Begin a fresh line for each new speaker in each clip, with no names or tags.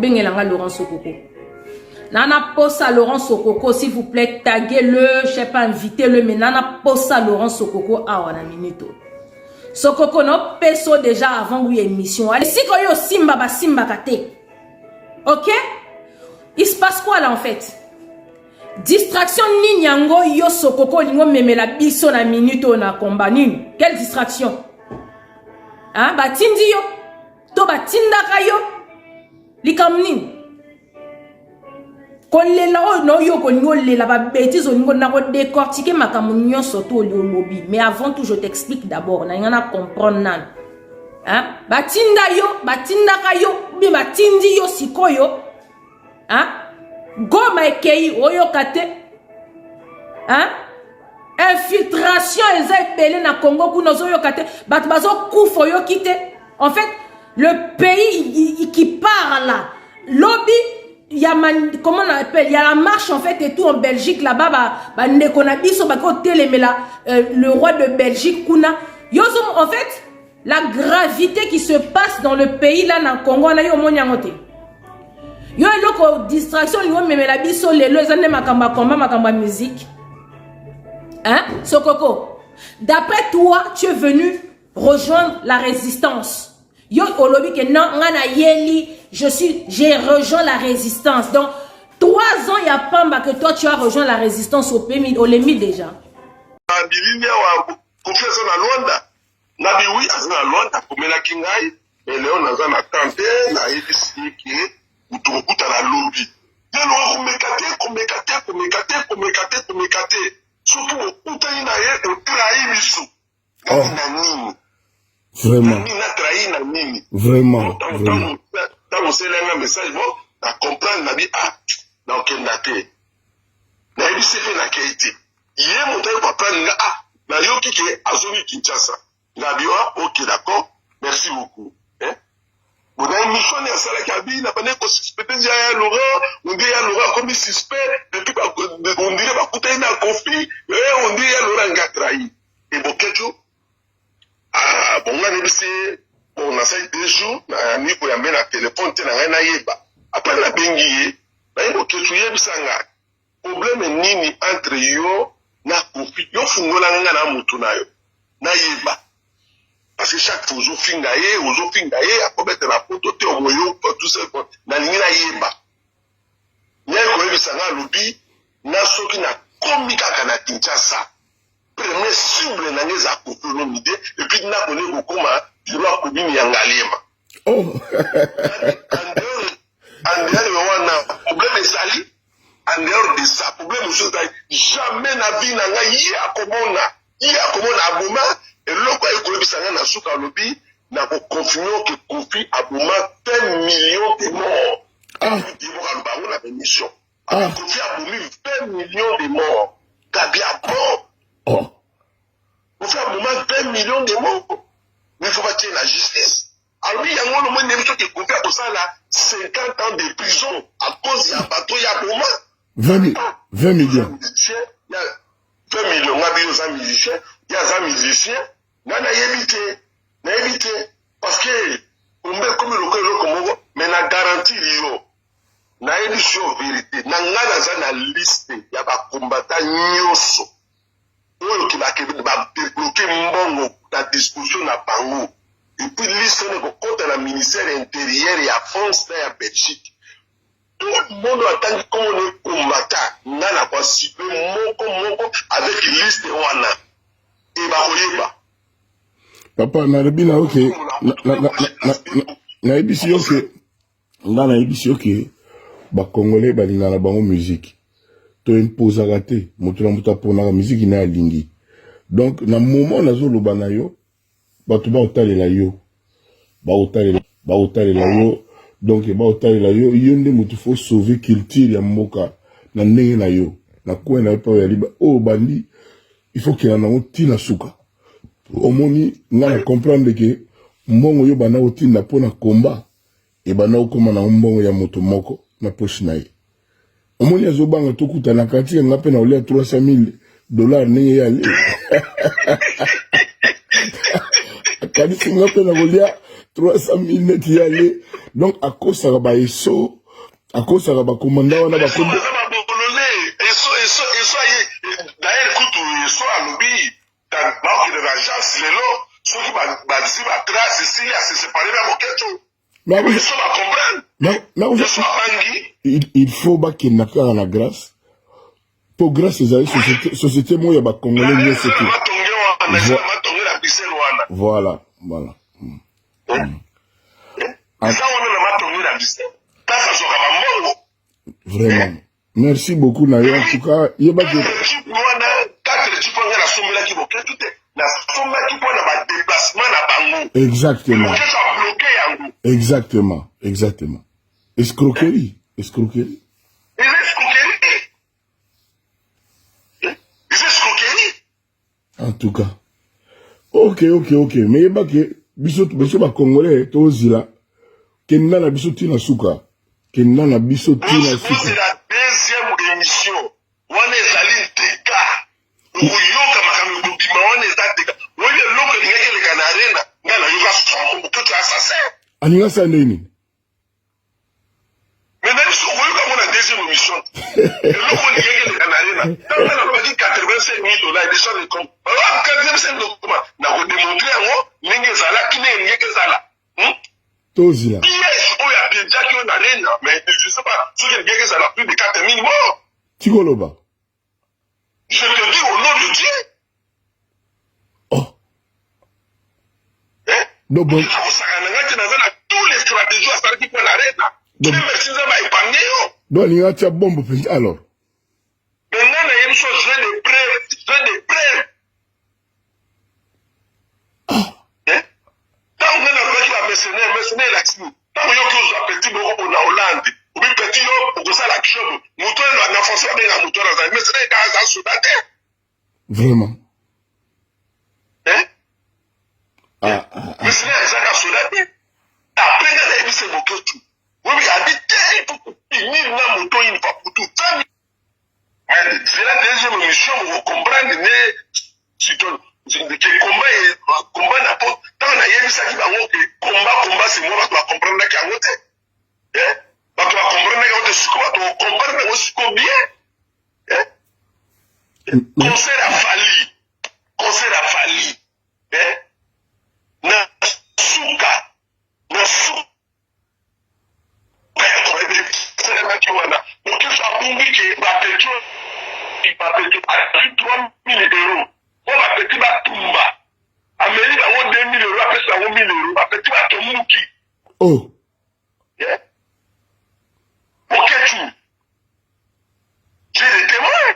Bengelanga Laurent Sokoko. Nana posa Laurent Sokoko, s'il vous plaît, taguez-le, je sais pas, invitez-le, mais nana posa Laurent Sokoko, ah, on a minute. Sokoko, no peso déjà avant oui émission. Allez, si koyo simba ba simba kate. Ok? Il se passe quoi là en fait? Distraction ni nyango yo Sokoko lingo memela biso na minute na combat nini? Quelle distraction? Hein? Batindi yo. To batinda kayo. Likam nini? No yo la ba bêtise on na ko décortiquer makamunyo soto le lobby, mais avant tout je t'explique d'abord na ngana comprendre nan. Hein? Batinda kayo bi batindi yo sikoyo. Hein? Goma ekei oyo kate. Hein? Infiltration ezebele na Congo ku nozo yo kate, bat bazo kufo yo kite. En fait, le pays qui part là, lobby. Il y a comment on appelle, il y a la marche en fait et tout en Belgique là-bas, le roi de Belgique kuna yozo en fait la gravité qui se passe dans le pays là dans Congo na yo monyangote yo eloko distraction yo memela biso lelo ezane makamba komba makamba musique hein Sokoko, d'après toi tu es venu rejoindre la résistance. Yo olobi que non ngana yeli j'ai rejoint la résistance. Donc 3 ans il y a pas que toi tu as rejoint la résistance au pays au Lémi déjà.
Bilinia wa confiance na Luanda. Na biwi azana Luanda komela kingai et leo naza na tante na ebisi ki utukuta na lobby. Yelo komekate. Surtout okuta ina ye trahi biso. Na nini?
Vraiment. Vraiment.
Quand on sait un message, bon, à comprendre, on a dit, ah, dans quel date? On a dit, c'est fait la qualité. Hier, mon temps, papa, ah, on a dit, ok, Azoni Kinshasa. On a dit, ah, ok, d'accord, merci beaucoup. On a une mission, il y a ça, la cabine, on a pas suspecté, il y a Laurent, on dit, il y a Laurent comme suspect, depuis, on dirait, bah, écoutez, il y a un conflit, on dit, il y a Laurent qui a trahi. Et bon, quel jour? Ah, bon, on a fait 2 jours, on a mis pour y amener la téléphone, on a yeba. Après la bengiye, on a dit que tu y bisanga. Problème nini entre yo na conflit. Yo fungola nga na mutu na yo. Na yeba. Parce que chaque fois, ozo fingaye, à mettre la photo, te omoyo, tout ça, na lingi na yeba. Nya ko bisanga lobi, na soki na komika kana Kinshasa. Premier cible na ngeza kokonomide et puis na kone kokoma jula kobini yangalema.
Oh.
En dehors wana problème sali, en dehors de ça problème chose jamais na vie na nga yi akomona aboma et loko ay ko bisanga na suka lobi na ko confirmer que conflit aboma 20 millions de morts. Ah, il va ba na émission. Ah, conflit abomi 20 millions de morts. Kabia bon.
Oh.
Vous faites un moment 20 millions de morts. Mais il faut bâtir la justice. Alors, il y a un moment qui est confié à ça là, 50 ans de prison à cause d'un bateau, il y a un moment.
20 millions.
Il y a 20 millions, il y a des musiciens, il y a évité. Parce que, comme le Congo, mais la garantie, na émission vérité, na liste, il y a des combattants nyoso. Oyo qui va débloquer mbongo ta disposition na bango et puis liste ne ko compte la ministère intérieur et à France et à Belgique tout le monde attend comme on est combattant ngana kwa sipe moko avec liste wana et ba oyeba
papa na lebina ok na ebisi ok ngana ebisi ok ba congolais balinga na bango musique to impose raté moto na moto pona la musique na lingi donc na moment nazo loba na yo bato ba otalela yo donc ba otalela yo yonde moto faut sauver culture ya mboka na ndenge na yo na kwa na pa ya liba oh bandi il faut que na otina suka omoni ngana comprendre que mbongo yo bana otina pona combat e bana okoma na mbongo ya moto moko na poche na ye. Omoni azobanga tokuta na kati nga pe na olia $300,000 nenge yale. Kadi singa pe na olia $300,000 net yale. Donc à cause ça ba eso akosaka bakomanda wana bakombo
d'ailleurs kutu eso alobi baokende na agence lelo soki badisi batrace esili asesepare na moketo eso bacomprendre eso abangi
il faut bakenda kaka na grâce po grâce ezali société moya bakongole nyonso te voilà vraiment merci beaucoup na yo en tout cas yebaki exactement escroquerie en tout cas ok mais yebaki biso bakongole tozila kenda na biso tina suka kenda na biso tina suka
deuxième émission wana ezali teka oyoka makambo bobima wana eza teka oyo eloko elingaki eleka na arena nga nayoka songo moketo ya assassin
alinga sa nini
maintenant biso oyoka ngo na deuxième émission eloko elingaki eleka na arena ntango nalobaki 85 000 $ déjà les comptes 85 000 $, nakodémontre yango ndenge ezalaki ndenge elingaki ezala
tozila
oyo apedjaki oyo na arena mais je sais pas soki elingaki ezala plus de 4 000 morts
tikoloba
je te dis au nom de Dieu.
Donc bon.
Tous les stratégies à faire qui pour l'arrêter. Donc
il y a une bombe alors.
Maintenant il y a une chose, j'ai des preuves. Tant que on a mercenaire là-dessus. Tant que vous avez petit beaucoup en Hollande. Ou bien petit yo pour ça l'action. Moto na forcer bien la moto dans un mercenaire dans un soldat.
Vraiment.
Mais c'est un soldat. Après, il y a eu ce bouquet tout. Oui, il a dit, il n'y a pas moto, il n'y a pas pour tout. C'est la deuxième émission, vous comprenez, mais si tu combat n'a pas. Tant qu'on a eu ça qui va combat, c'est moi, tu vas comprendre qu'il y a un autre. Tu vas comprendre qu'il y a un autre. Tu vas comprendre aussi combien. Concert a fallu. Na suka wana ukisha bungi bapecho a 3 000 €. On va petit batumba Amérique a 2 000 €, après ça 1 000 €, va petit batomuki.
Oh.
OK tu. J'ai des témoins.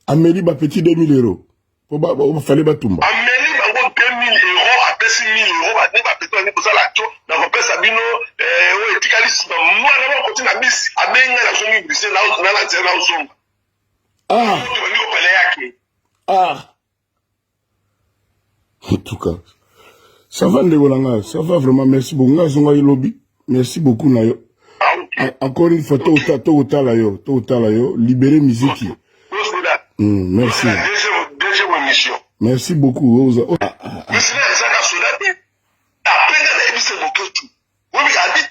Amérique ba petit 2 000 €. On fallait batumba.
Amérique ba 2 000 €, après 6 000 €, ba ne ba petit ni pour la cho, na ko pesa bino o etikali moi na ko tina bis abenga na zongi bise na la tena uzonga.
En tout cas, ça va Ndegolanga, ça va vraiment, merci beaucoup. Lobby, merci beaucoup Nayo. Encore une fois, tout yo, libérer musique. Merci.
Deuxième émission.
Merci beaucoup.
Oui, mais il a dit,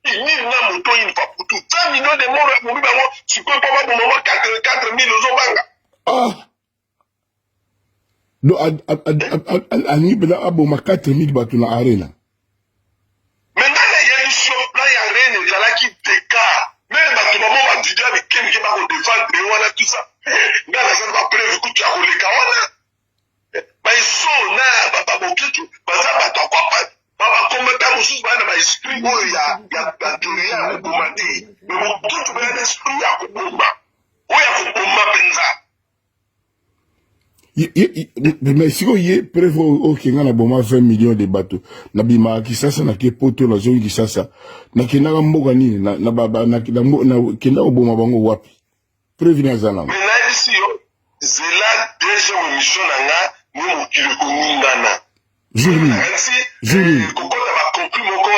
il n'y a moto, il n'y a pas pour tout. 100 millions de morts, tu peux pas avoir 4 000 €.
Donc, à Nibela, aboma 4 000 bateaux dans l'arène.
Maintenant, il y a une shop, là, il y a rien, il y a qui décart. Même dans le moment où on dit, mais qui va défendre, on a tout ça. Là, ça va prévu que tu as roulé quand mais ils sont là, papa, bon, tu vas pas quoi pas. Papa, comme tu as reçu, esprit, il y a théorie à commander. Mais bon, tout le esprit à combat. Oui, à combat,
mais si vous y prévu au Kenya na boma 20 millions de bateaux na bima kisasa na kepoto na zoni kisasa na kinanga mboga nini na baba na kenda oboma bango wapi prévenir zana
mais na ici yo zela deuxième émission nanga ni mokile koningana journée kokota ba conclu moko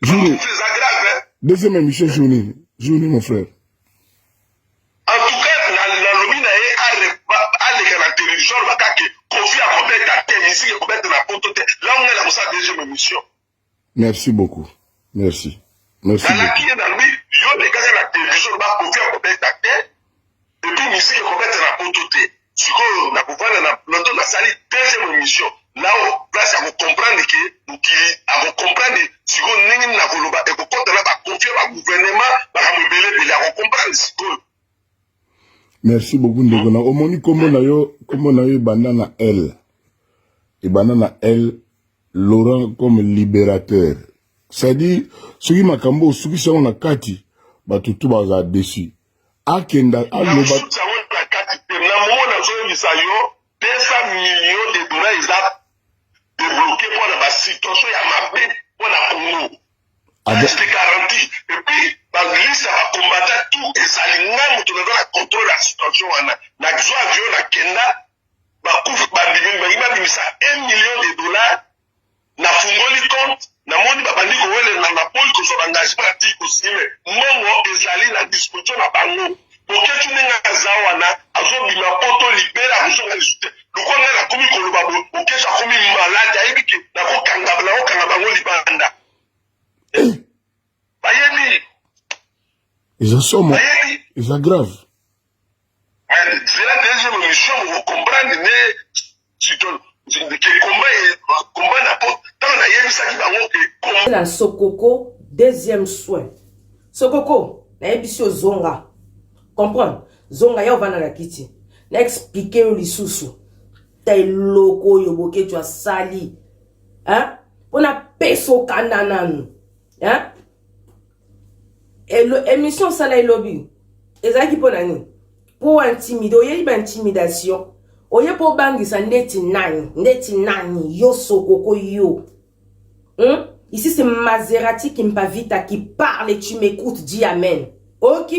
journée deuxième émission journée mon frère.
En tout cas, la lobby a les télévision, Kofi a complète la thème ici, complète la photo. Là, on est dans sa deuxième émission.
Merci beaucoup. Merci. Merci beaucoup.
Nalaki ye na lui, yo de kaka na télévision ba confia ko beta te. Et puis musique ko beta na poto te. Sikoyo na kovana na longtemps na sali deuxième émission. Là où place à vous comprendre que mukili à vous comprendre sikoyo ndenge na koloba e ko kota na ba confia ba gouvernement ba ka mobele bele à vous comprendre sikoyo.
Merci beaucoup ndeko na omoni kombo na yo banana L. Et banana L Laurent comme libérateur. C'est-à-dire, ce qui m'a cambo, ce qui sont na kati, bah tout va dessus. Akenda,
na musu tsawo na kati te na mo na zo yisa yo 200 millions de dollars ils a débloqué pour la situation ya mabe pour la Congo. C'est garanti. Et puis, la liste va combattre tout et ça l'ingamu tu devras contrôler la situation na zo avion na kenda ba kufu ba ndimi ba ima bimisa 1 million de dollars na fungoli compte na moni babandi ko wele na poli ko so engagement ati ko sime mongo ezali na disposition na bango porque tu nenga zawana azo bima poto libera kusonga lisute lukonga na komi ko loba porque ça komi malade ayibiki na ko kanga bango libanda bayeni
ils sont ils aggravent.
C'est la deuxième émission vous comprenez mais si tu combat na poto
la Sokoko, deuxième soin. Sokoko, na ebisio zonga. Comprendre? Zonga ya ovana la kiti. Na expliquer lisusu. Ta loko yoboke tu sali. Hein? On a peso kanananu. Hein? Et l'émission sala lobby. Ezaki ponani. Pour intimider, il y a intimidation. Oye po bangisa ndeti nani yo Sokoko yo. Ici c'est Maserati Kimpavita qui parle et tu m'écoutes, dis amen. Ok?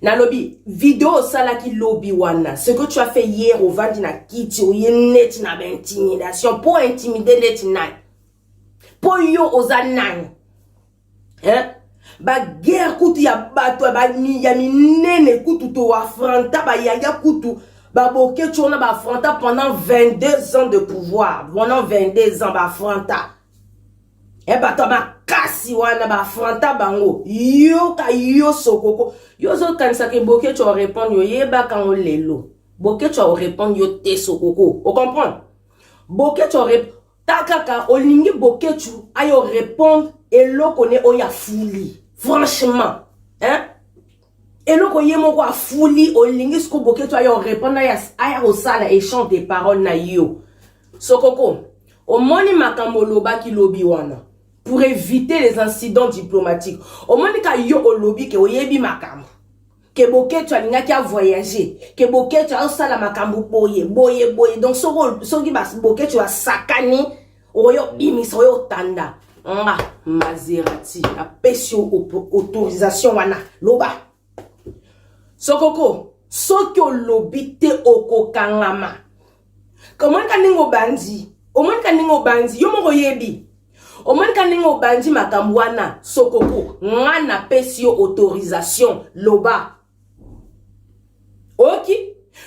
Na lobby, vidéo sala ki lobby wana. Ce que tu as fait hier au vandi na kiti, ou net na intimidation, pour intimider net na. Pour yo oza nani. Hein? Ba guerre kutu ya bato, ba ya minene kutu to afranta, ba ya kutu. Baboke tu on a affronté pendant 22 ans de pouvoir. Pendant 22 ans, affronta. Et bah, tu as kasi wana affronté bango. Yo ka yo Sokoko. Yo zo kanisa ke boke tu répondre yo yeba kan o lelo. Boke tu répondre yo te Sokoko. Vous comprenez? Boke tu répondre. Takaka olingi boke tu ayo répondre et lo connaît oya fouli. Franchement, hein? Et le koye moko a fouli o lingis ko boke to ayo répondre aya osala échange de paroles na yo. Sokoko, o moni makambo loba ki lobi wana pour éviter les incidents diplomatiques. O moni ka yo o lobi ke oyebi makambo. Ke boke to alinga ki a voyager, ke boke to a osala makambo boye. Donc soki bas boke to a sakani oyo bimisa oyo tanda. Nga Maserati a pesio autorisation wana loba. Sokoko, sokyo lobite okokangama. Comment kaningo bandi? Omon kaningo bandi? Yo moko yebi. Omon kaningo bandi makambwana. Sokoko, ngana pesio autorisation loba. Ok?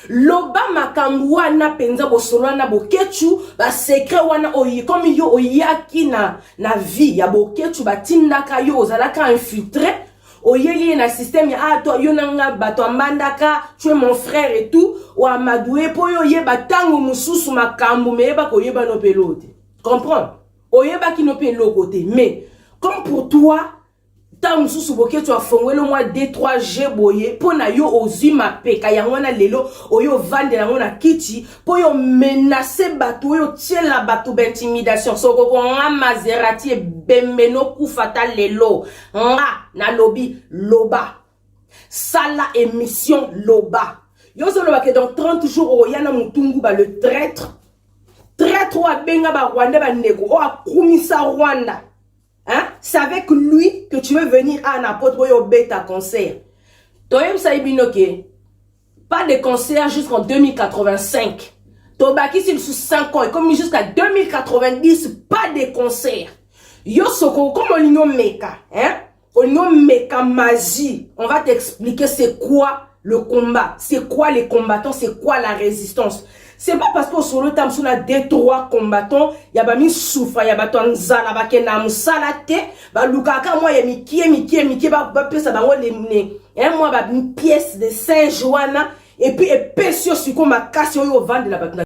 Loba makambwana penza bosolwana bokechu ba secret wana oyi comme yo oyaki na vie ya bokechu batindaka yo ozalaka infiltré. Oyeye na système ya toi yo nanga bato ambandaka tu es mon frère et tout ou amadoué po yo yeba tango mususu makambu meba ko yeba no pelote comprends oyeba ki no peloko te mais comme pour toi tango mususu boke tu as fongwe le mois D3 G boye po na yo ozima peka yango na lelo oyo vande na ngona kiti po yo menacer bato yo tiela bato d'intimidation Sokoko nga Maserati e bembeno kufata lelo nga na lobby loba sala émission loba yo so loba que dans 30 jours o yana mutungu ba le traître wa benga ba Rwanda ba nego o akumisa Rwanda. Hein? C'est avec lui que tu veux venir à n'importe où au bêta concert. Toi-même, ça est pas de concert jusqu'en 2085. Tobaki, c'est sous 5 ans. Et comme jusqu'à 2090, pas de concert. Yo Soko, comme on l'ignon meka. Hein? On l'ignon meka magie. On va t'expliquer c'est quoi le combat. C'est quoi les combattants. C'est quoi la résistance.
C'est pas parce que solo tam sur la 2-3 combattants, y a ba mi souffra, y a ba ton zala ba kena musalate, ba lukaka moi ya mikie ba pesa ba ngole ne. Moi ba une pièce de Saint-Joanna et puis épaisseur sur comme ma casse yo vendre la